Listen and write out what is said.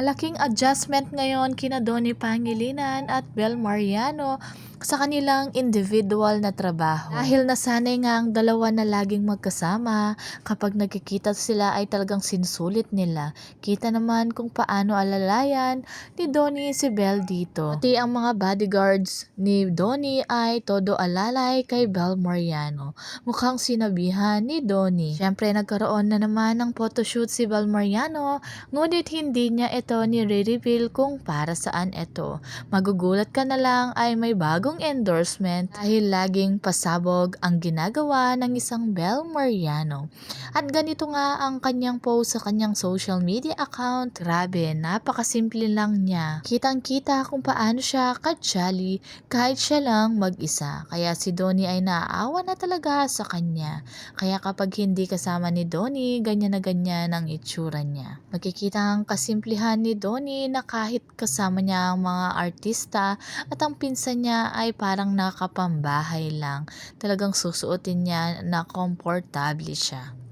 Malaking adjustment ngayon kina Donnie Pangilinan at Bel Mariano sa kanilang individual na trabaho. Dahil nasanay nga ang dalawa na laging magkasama, kapag nagkikita sila ay talagang sinusulit nila. Kita naman kung paano alalayan ni Donnie si Bel dito. Pati ang mga bodyguards ni Donnie ay todo alalay kay Bel Mariano. Mukhang sinabihan ni Donnie. Siyempre nagkaroon na naman ng photoshoot si Bel Mariano, ngunit hindi niya ito ni-reveal kung para saan ito. Magugulat ka na lang ay may bagong endorsement dahil laging pasabog ang ginagawa ng isang Bel Mariano. At ganito nga ang kanyang post sa kanyang social media account. Grabe, napakasimple lang niya. Kitang-kita kung paano siya ka-jolly kahit siya lang mag-isa. Kaya si Donnie ay naaawa na talaga sa kanya. Kaya kapag hindi kasama ni Donnie, ganyan na ganyan ang itsura niya. Makikita ang kasimplihan ni Donnie na kahit kasama niya ang mga artista at ang pinsan niya ay parang nakapambahay lang. Talagang susuotin niya na komportable siya.